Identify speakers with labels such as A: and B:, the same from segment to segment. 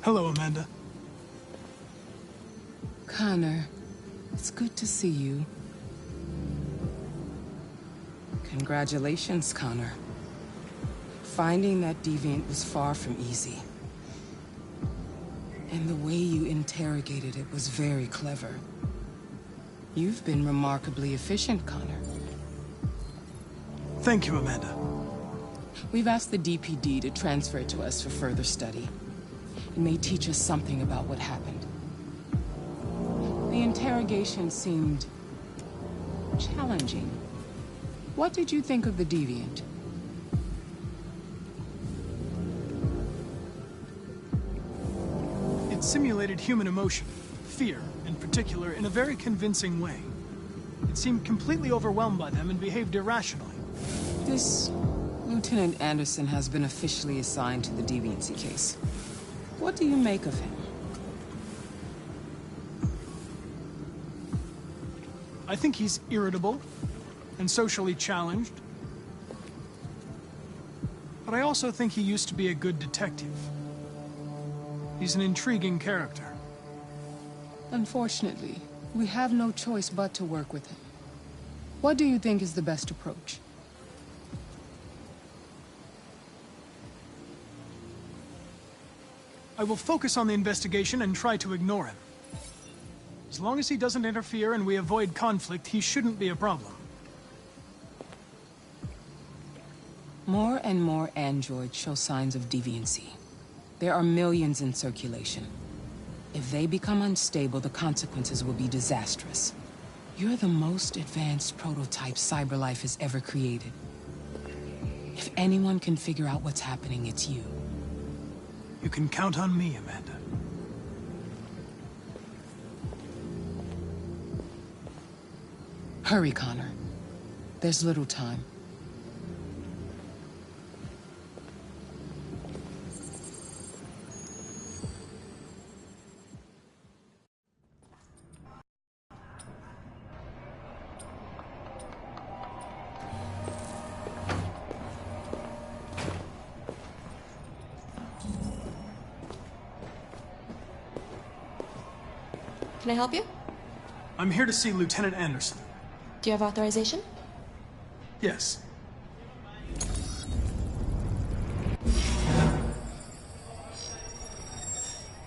A: Hello, Amanda.
B: Connor, it's good to see you. Congratulations, Connor. Finding that deviant was far from easy. And the way you interrogated it was very clever. You've been remarkably efficient, Connor.
A: Thank you, Amanda.
B: We've asked the DPD to transfer it to us for further study. It may teach us something about what happened. The interrogation seemed challenging. What did you think of the deviant?
A: It simulated human emotion, fear in particular, in a very convincing way. It seemed completely overwhelmed by them and behaved irrationally.
B: This Lieutenant Anderson has been officially assigned to the deviancy case. What do you make of him?
A: I think he's irritable and socially challenged. But I also think he used to be a good detective. He's an intriguing character.
B: Unfortunately, we have no choice but to work with him. What do you think is the best approach?
A: I will focus on the investigation and try to ignore him. As long as he doesn't interfere and we avoid conflict, he shouldn't be a problem.
B: More and more androids show signs of deviancy. There are millions in circulation. If they become unstable, the consequences will be disastrous. You're the most advanced prototype CyberLife has ever created. If anyone can figure out what's happening, it's you.
A: You can count on me, Amanda.
B: Hurry, Connor. There's little time.
C: Can I help you?
A: I'm here to see Lieutenant Anderson.
C: Do you have authorization?
A: Yes.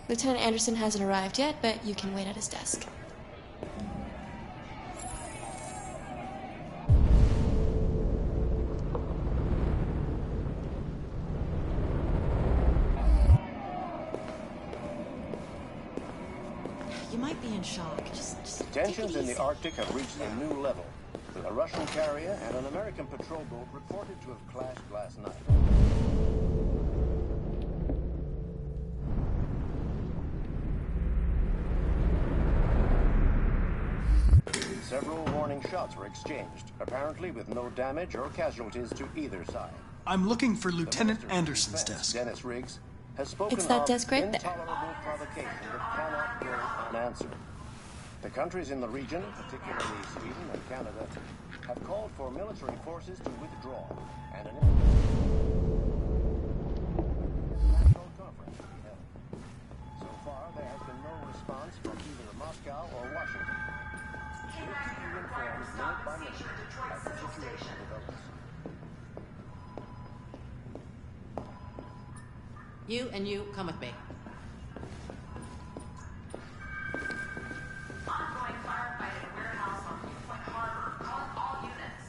C: Lieutenant Anderson hasn't arrived yet, but you can wait at his desk.
D: You might be in shock. Just
E: Tensions in the Arctic have reached a new level. A Russian carrier and an American patrol boat reported to have clashed last night. Several warning shots were exchanged, apparently with no damage or casualties to either side.
A: I'm looking for Lieutenant Anderson's desk.
E: Dennis Riggs has spoken
C: It's that
E: of
C: desk right there.
E: intolerable provocation that cannot go unanswered. The countries in the region, particularly Sweden and Canada, have called for military forces to withdraw and an international conference to be held. So far, there has been no response from either Moscow or Washington. We'll keep you informed minute by minute as the situation develops.
D: You and you come with me.
F: Ongoing firefight at a warehouse on Newport Harbor. Calling all units.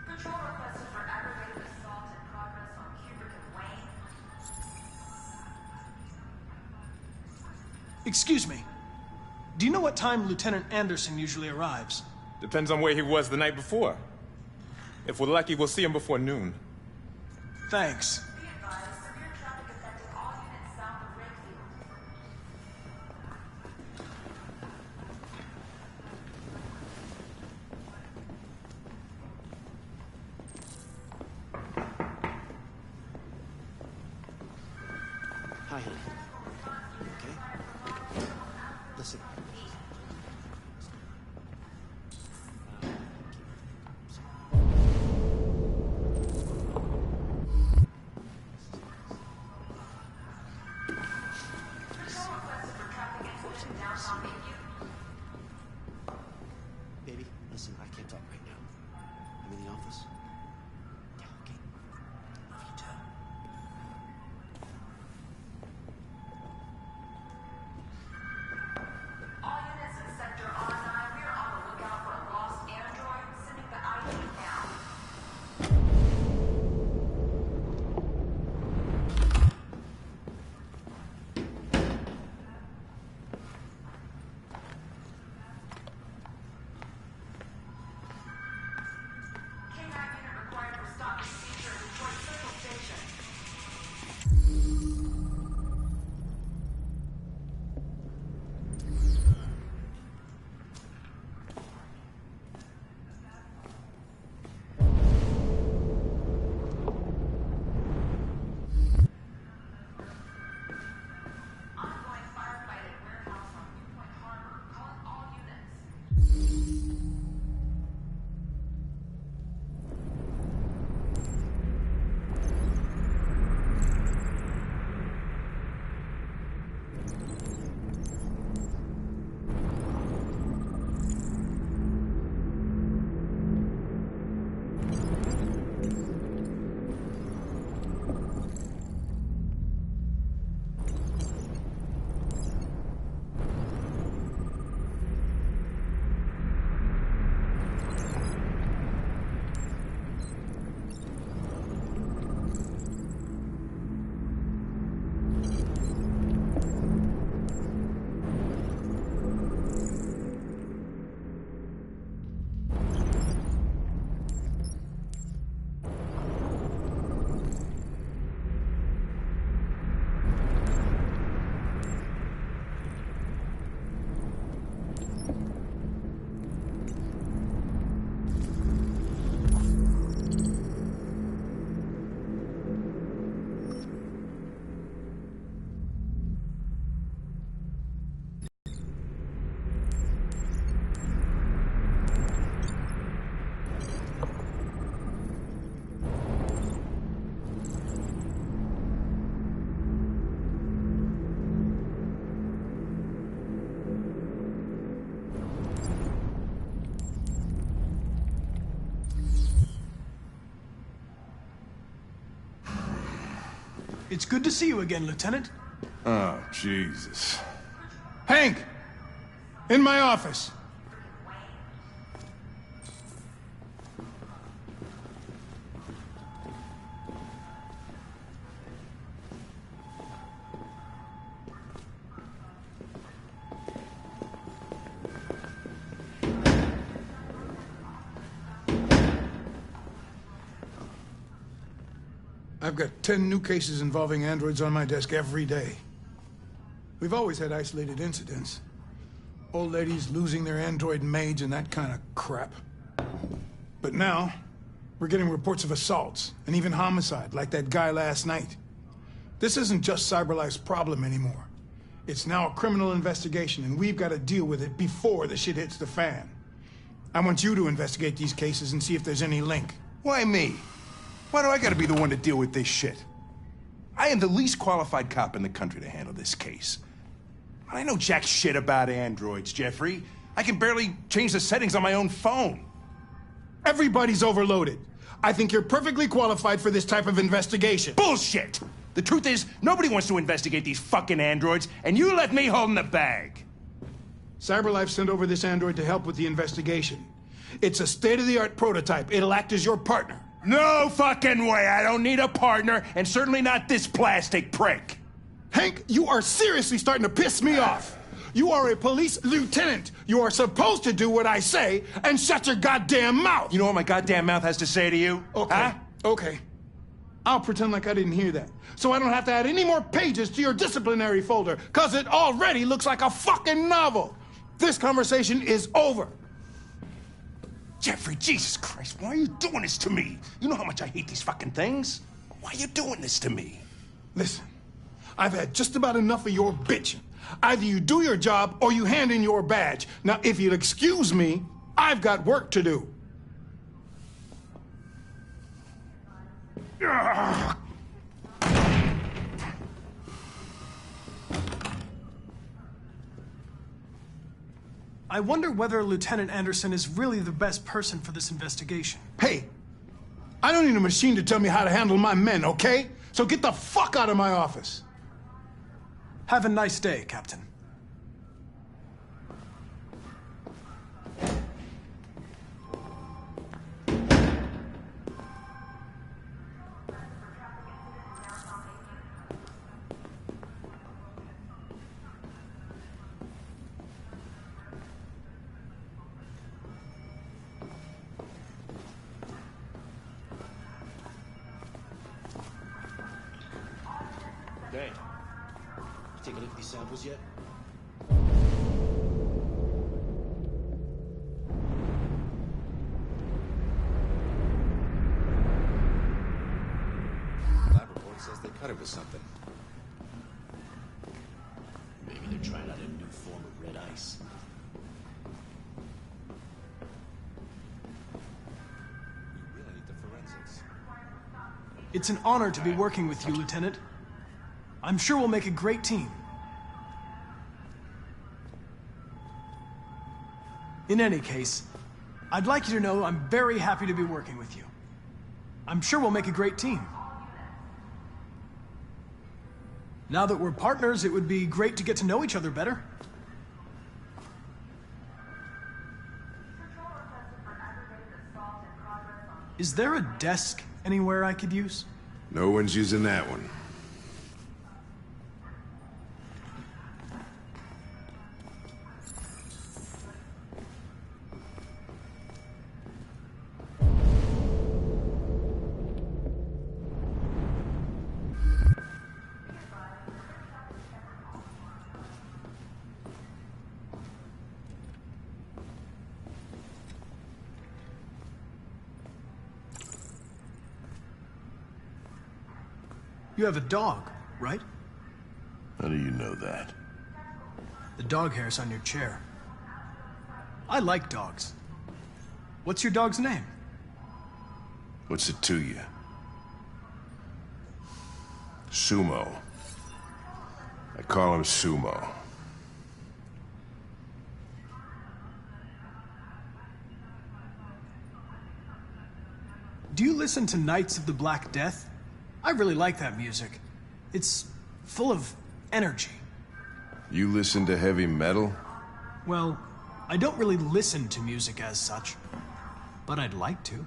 F: Control requested for aggravated assault in progress on Kubrick and Wayne.
A: Excuse me. Do you know what time Lieutenant Anderson usually arrives?
G: Depends on where he was the night before. If we're lucky, we'll see him before noon.
A: Thanks.
F: Be advised, severe traffic affecting all units south of Redfield.
H: Hi, honey. You okay? Listen,
A: It's good to see you again, Lieutenant.
H: Oh, Jesus.
I: Hank! In my office. I've got 10 new cases involving androids on my desk every day. We've always had isolated incidents. Old ladies losing their android maids and that kind of crap. But now, we're getting reports of assaults and even homicide, like that guy last night. This isn't just CyberLife's problem anymore. It's now a criminal investigation, and we've got to deal with it before the shit hits the fan. I want you to investigate these cases and see if there's any link.
H: Why me? Why do I gotta be the one to deal with this shit? I am the least qualified cop in the country to handle this case. I know jack shit about androids, Jeffrey. I can barely change the settings on my own phone.
I: Everybody's overloaded. I think you're perfectly qualified for this type of investigation.
H: Bullshit! The truth is, nobody wants to investigate these fucking androids, and you left me holding the bag.
I: CyberLife sent over this android to help with the investigation. It's a state-of-the-art prototype. It'll act as your partner.
H: No fucking way! I don't need a partner, and certainly not this plastic prick.
I: Hank, you are seriously starting to piss me off. You are a police lieutenant. You are supposed to do what I say and shut your goddamn mouth.
H: You know what my goddamn mouth has to say to you?
I: Okay,
H: huh?
I: okay. I'll pretend like I didn't hear that, so I don't have to add any more pages to your disciplinary folder, because it already looks like a fucking novel. This conversation is over.
H: Jeffrey, Jesus Christ, why are you doing this to me? You know how much I hate these fucking things. Why are you doing this to me?
I: Listen, I've had just about enough of your bitching. Either you do your job or you hand in your badge. Now, if you'll excuse me, I've got work to do. Ugh.
A: I wonder whether Lieutenant Anderson is really the best person for this investigation.
I: Hey, I don't need a machine to tell me how to handle my men, okay? So get the fuck out of my office.
A: Have a nice day, Captain.
J: Dang. You take a look at these samples yet?
K: Lab report says they cut it with something.
J: Maybe they're trying out a new form of red ice.
K: We really need the forensics.
A: It's an honor to be working with you, Lieutenant. I'm sure we'll make a great team. In any case, I'd like you to know I'm very happy to be working with you. I'm sure we'll make a great team. Now that we're partners, it would be great to get to know each other better. Is there a desk anywhere I could use?
K: No one's using that one.
A: You have a dog, right?
K: How do you know that?
A: The dog hair's on your chair. I like dogs. What's your dog's name?
K: What's it to you? Sumo. I call him Sumo.
A: Do you listen to Knights of the Black Death? I really like that music. It's full of energy.
K: You listen to heavy metal?
A: Well, I don't really listen to music as such, but I'd like to.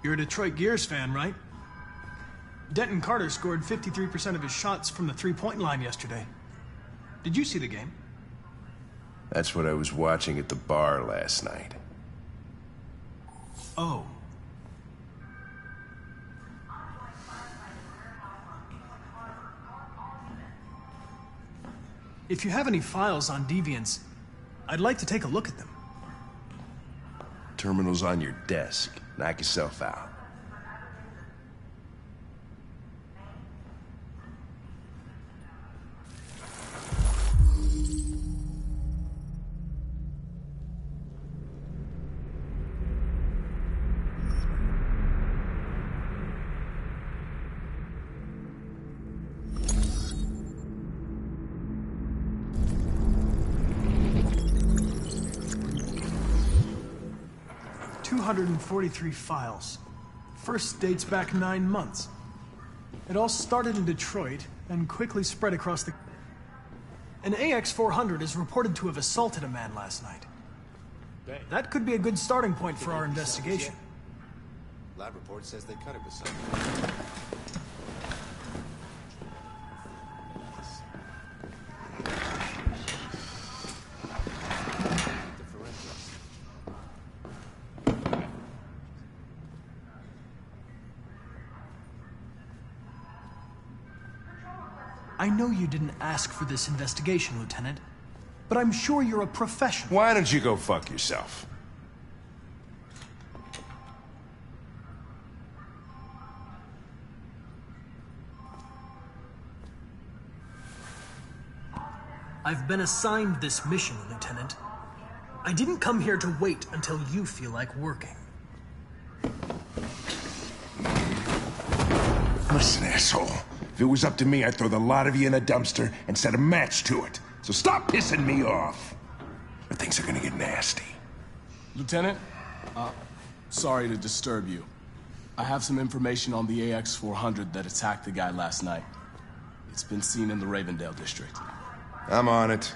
A: You're a Detroit Gears fan, right? Denton Carter scored 53% of his shots from the three-point line yesterday. Did you see the game?
K: That's what I was watching at the bar last night.
A: Oh. If you have any files on Deviants, I'd like to take a look at them.
K: Terminal's on your desk. Knock yourself out.
A: .243 files. First dates back 9 months. It all started in Detroit and quickly spread across the... An AX-400 is reported to have assaulted a man last night. That could be a good starting point for our investigation.
J: Lab report says they cut it with something.
A: I know you didn't ask for this investigation, Lieutenant, but I'm sure you're a professional.
K: Why don't you go fuck yourself?
A: I've been assigned this mission, Lieutenant. I didn't come here to wait until you feel like working.
H: Listen, asshole. If it was up to me, I'd throw the lot of you in a dumpster and set a match to it. So stop pissing me off. Or things are gonna get nasty.
L: Lieutenant, sorry to disturb you. I have some information on the AX-400 that attacked the guy last night. It's been seen in the Ravendale district.
K: I'm on it.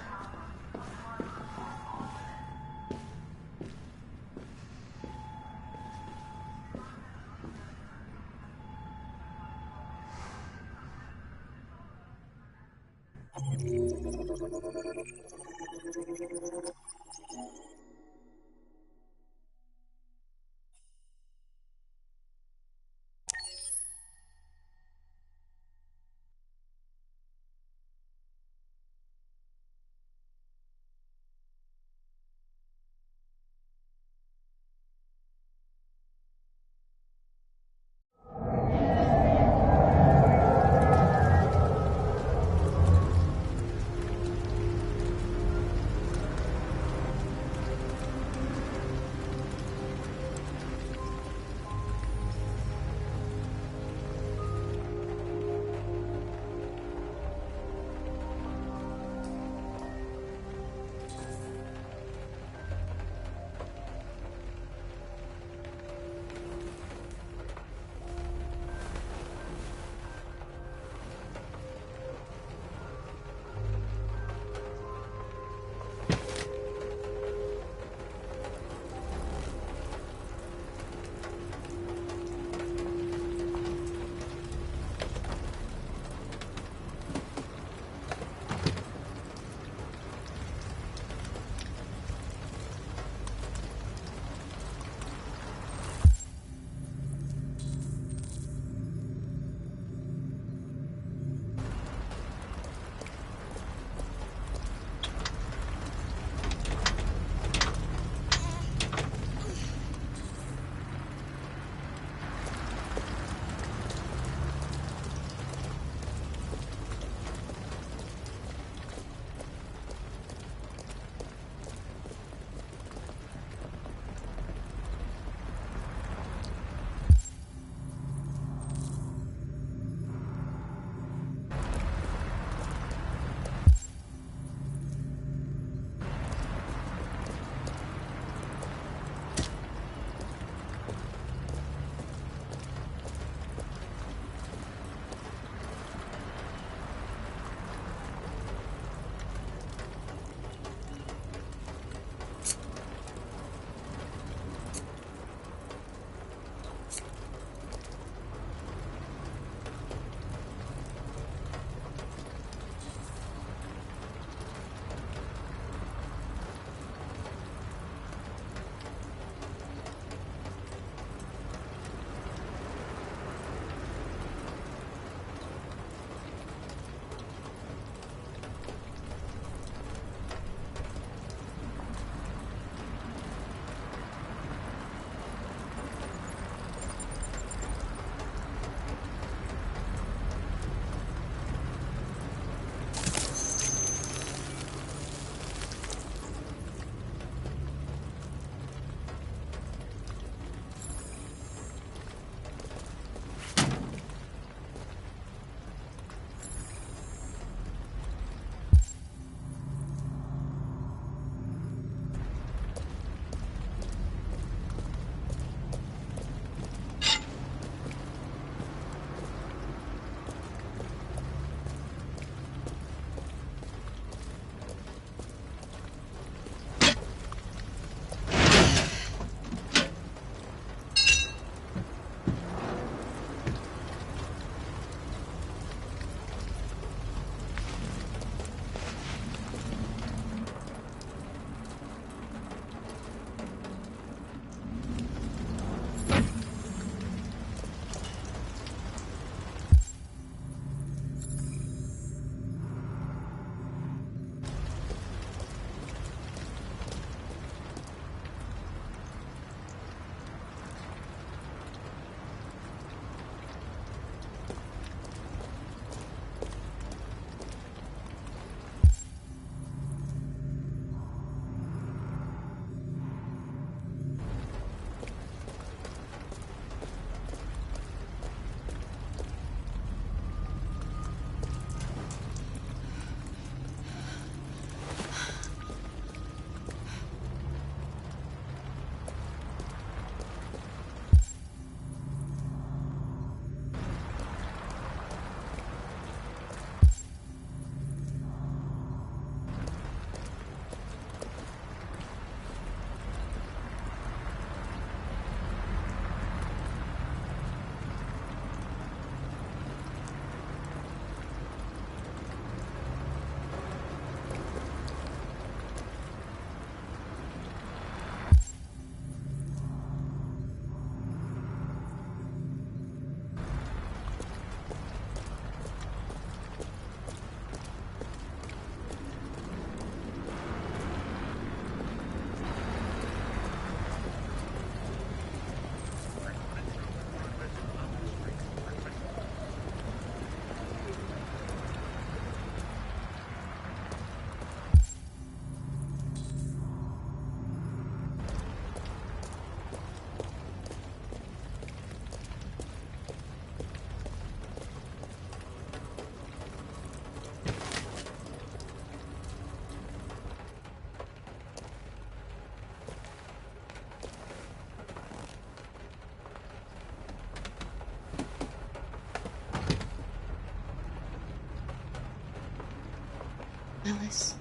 C: Alice.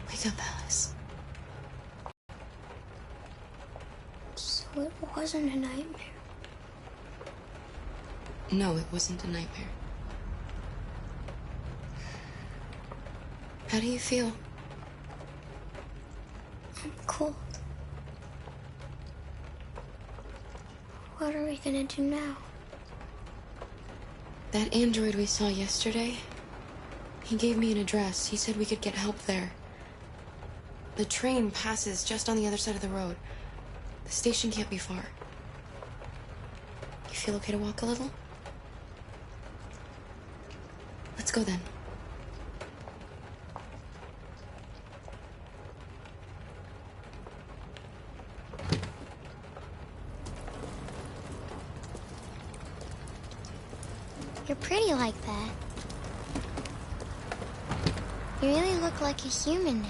C: Wake up, Alice. So it wasn't a nightmare.
B: No, it wasn't a nightmare.
C: How do you feel? I'm cold. What are we gonna do now?
B: That android we saw yesterday, he gave me an address. He said we could get help there. The train passes just on the other side of the road. The station can't be far. You feel okay to walk a little? Let's go then.
C: You're pretty like that. You really look like a human now.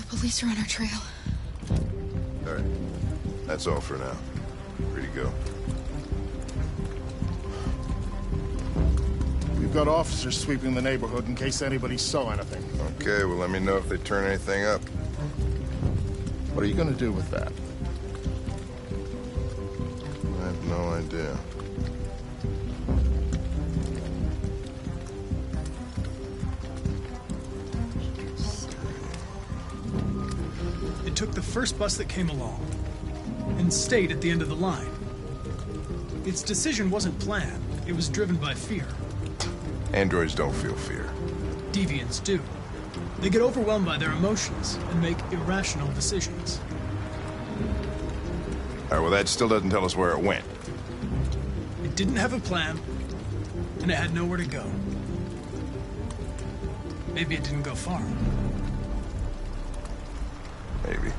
B: Police are on our trail.
K: All right. That's all for now. Free to go.
M: We've got officers sweeping the neighborhood in case anybody saw anything.
K: Okay, well, let me know if they turn anything up.
M: What are you going to do with that?
K: I have no idea.
A: It took the first bus that came along and stayed at the end of the line. Its decision wasn't planned. It was driven by fear.
K: Androids don't feel fear.
A: Deviants do. They get overwhelmed by their emotions and make irrational decisions.
K: All right, well, that still doesn't tell us where it went.
A: It didn't have a plan, and it had nowhere to go. Maybe it didn't go far.
K: Maybe.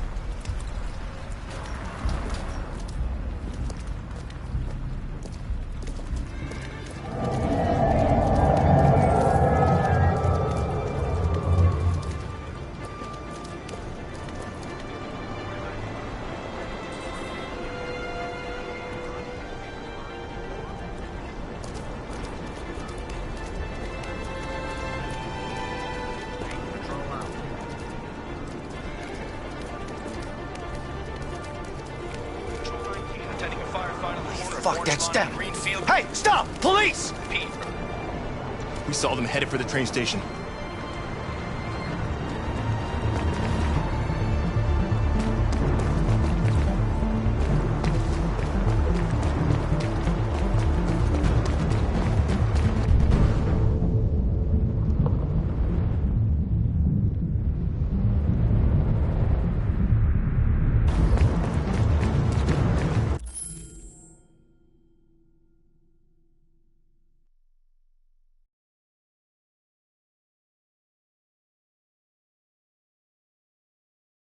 J: Fuck, that's them. Hey, stop! Police!
N: We saw them headed for the train station.